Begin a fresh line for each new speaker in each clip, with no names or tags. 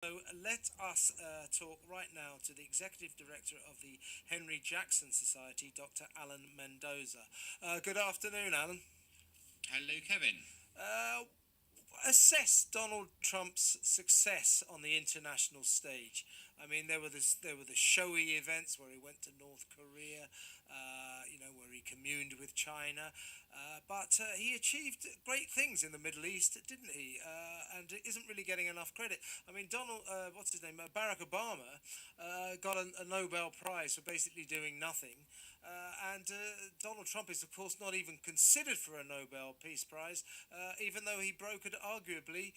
So let us talk right now to the Executive Director of the Henry Jackson Society, Dr. Alan Mendoza. Good afternoon, Alan.
Hello, Kevin.
Uh, Assess Donald Trump's success on the international stage. I mean, there were the showy events where he went to North Korea, where he communed with China, but he achieved great things in the Middle East, didn't he? And it isn't really getting enough credit. I mean, what's his name, Barack Obama, got a Nobel Prize for basically doing nothing, and Donald Trump is, of course, not even considered for a Nobel Peace Prize, even though he brokered arguably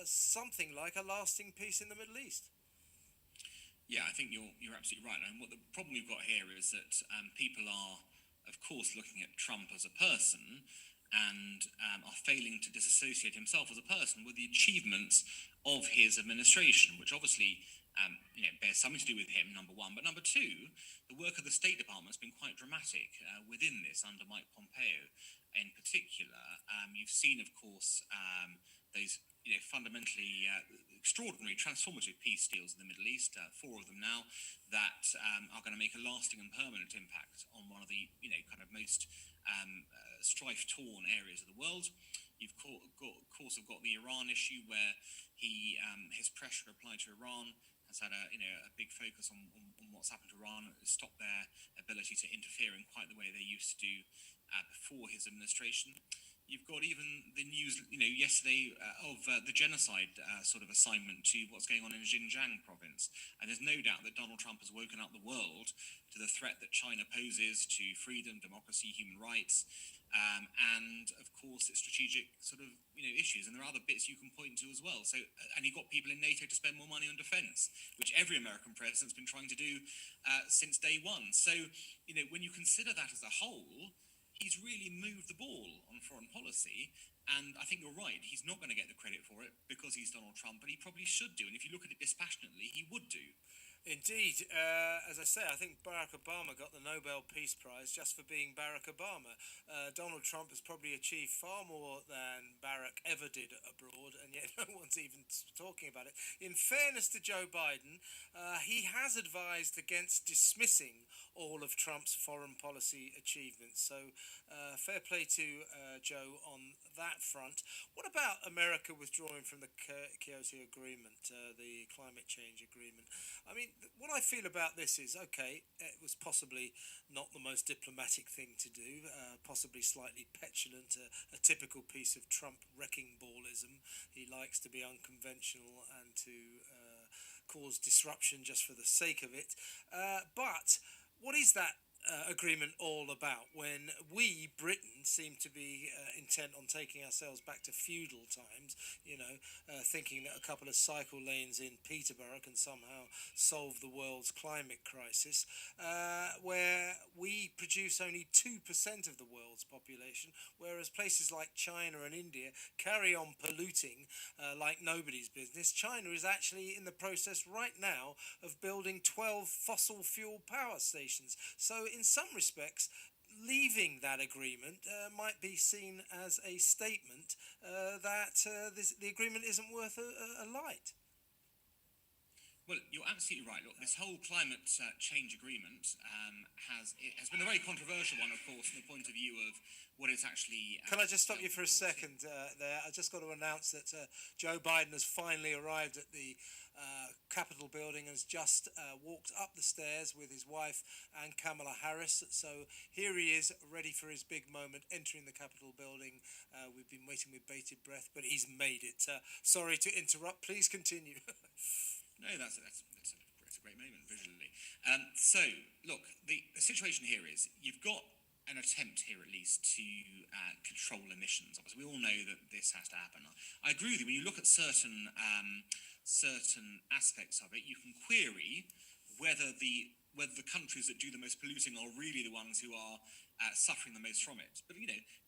something like a lasting peace in the Middle East.
Yeah, I think you're absolutely right. And what the problem we've got here is that people are, of course, looking at Trump as a person and are failing to disassociate himself as a person with the achievements of his administration, which obviously bears something to do with him, number one. But number two, the work of the State Department has been quite dramatic within this under Mike Pompeo in particular. You've seen, of course, those fundamentally extraordinary, transformative peace deals in the Middle East, four of them now, that are going to make a lasting and permanent impact on one of the kind of most strife-torn areas of the world. You've of course, have got the Iran issue where his pressure applied to Iran has had a big focus on what's happened to Iran, stop their ability to interfere in quite the way they used to do before his administration. You've got even the news, yesterday of the genocide sort of assignment to what's going on in Xinjiang province. And there's no doubt that Donald Trump has woken up the world to the threat that China poses to freedom, democracy, human rights, and of course its strategic sort of issues. And there are other bits you can point to as well. So, and he got people in NATO to spend more money on defence, which every American president's been trying to do since day one. So, when you consider that as a whole, he's really moved the ball on foreign policy, and I think you're right. He's not going to get the credit for it because he's Donald Trump, but he probably should do. And if you look at it dispassionately, he would do.
Indeed, as I say, I think Barack Obama got the Nobel Peace Prize just for being Barack Obama. Donald Trump has probably achieved far more than Barack ever did abroad, and yet no one's even talking about it. In fairness to Joe Biden, he has advised against dismissing all of Trump's foreign policy achievements. So fair play to Joe on that front. What about America withdrawing from the Kyoto Agreement, the climate change agreement? I mean, what I feel about this is, okay, it was possibly not the most diplomatic thing to do, possibly slightly petulant, a typical piece of Trump wrecking ballism. He likes to be unconventional and to cause disruption just for the sake of it. But what is that agreement all about when we, Britain, seem to be intent on taking ourselves back to feudal times, thinking that a couple of cycle lanes in Peterborough can somehow solve the world's climate crisis, where we produce only 2% of the world's population, whereas places like China and India carry on polluting like nobody's business. China is actually in the process right now of building 12 fossil fuel power stations. So in some respects, leaving that agreement might be seen as a statement that the agreement isn't worth a light.
Well, you're absolutely right. Look, this whole climate change agreement has been a very controversial one, of course, from the point of view of what it's actually.
Can I just stop you for a second there? I just got to announce that Joe Biden has finally arrived at the Capitol building and has just walked up the stairs with his wife and Kamala Harris. So here he is, ready for his big moment, entering the Capitol building. We've been waiting with bated breath, but he's made it. Sorry to interrupt. Please continue.
No, that's a great moment visually. So, look, the situation here is you've got an attempt here, at least, to control emissions. Obviously, we all know that this has to happen. I agree with you. When you look at certain aspects of it, you can query whether the countries that do the most polluting are really the ones who are suffering the most from it. But,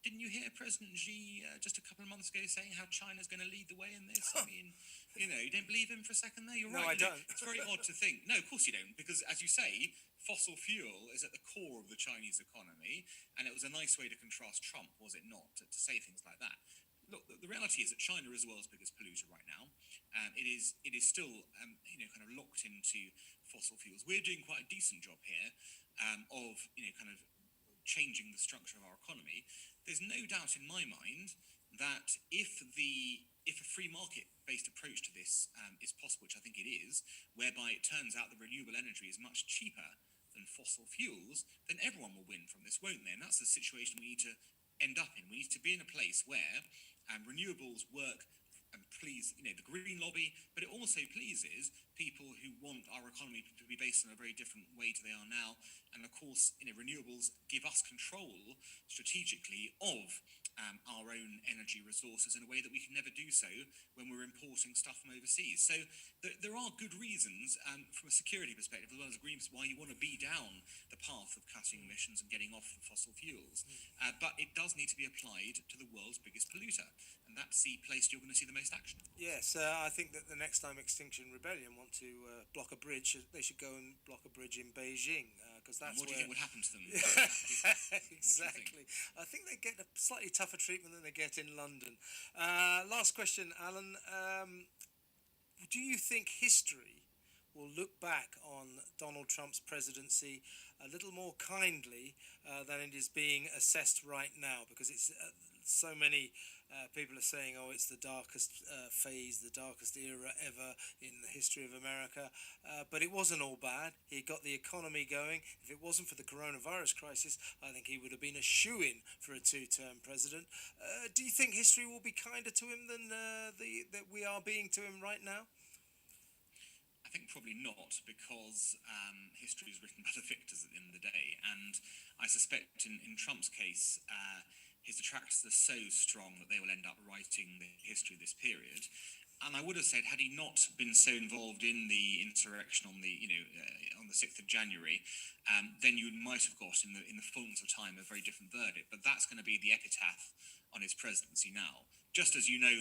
didn't you hear President Xi just a couple of months ago saying how China's going to lead the way in this? I mean, you don't believe him for a second there? You're
No,
right.
I don't.
It's very odd to think. No, of course you don't, because, as you say, fossil fuel is at the core of the Chinese economy, and it was a nice way to contrast Trump, was it not, to say things like that? Look, the reality is that China is the world's biggest polluter right now. it is still kind of locked into fossil fuels. We're doing quite a decent job here of kind of changing the structure of our economy. There's no doubt in my mind that if a free market-based approach to this is possible, which I think it is, whereby it turns out that renewable energy is much cheaper than fossil fuels, then everyone will win from this, won't they? And that's the situation we need to end up in. We need to be in a place where renewables work and please, the green lobby, but it also pleases people who want our economy to be based on a very different way to they are now. And of course, renewables give us control strategically of our own energy resources in a way that we can never do so when we're importing stuff from overseas. So there are good reasons from a security perspective as well as a green why you want to be down the path of cutting emissions and getting off the fossil fuels. But it does need to be applied to the world's biggest polluter. And that's the place you're going to see the most action.
Yes, I think that the next time Extinction Rebellion want to block a bridge, they should go and block a bridge in Beijing, because that's
what do you think would happen to them?
Exactly. I think they get a slightly tougher treatment than they get in London. Last question, Alan. Do you think history will look back on Donald Trump's presidency a little more kindly than it is being assessed right now? Because it's so many people are saying, oh, it's the darkest phase, the darkest era ever in the history of America. But it wasn't all bad. He got the economy going. If it wasn't for the coronavirus crisis, I think he would have been a shoo-in for a two-term president. Do you think history will be kinder to him than that we are being to him right now?
I think probably not, because history is written by the victors at the end of the day. And I suspect in Trump's case, his detractors are so strong that they will end up writing the history of this period. And I would have said, had he not been so involved in the insurrection on the on the 6th of January, then you might have got in the fullness of time a very different verdict. But that's going to be the epitaph on his presidency now. Just as you know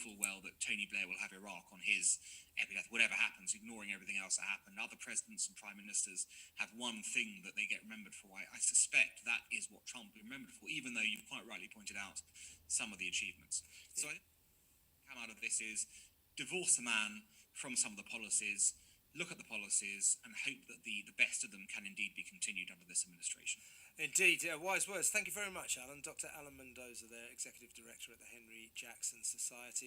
full well that Tony Blair will have Iraq on his epitaph, whatever happens, ignoring everything else that happened. Other presidents and prime ministers have one thing that they get remembered for. I suspect that is what Trump will be remembered for, even though you quite rightly pointed out some of the achievements. So I think what come out of this is divorce the man from some of the policies, look at the policies, and hope that the best of them can indeed be continued under this administration.
Indeed, wise words. Thank you very much, Alan. Dr. Alan Mendoza there, Executive Director at the Henry Jackson Society.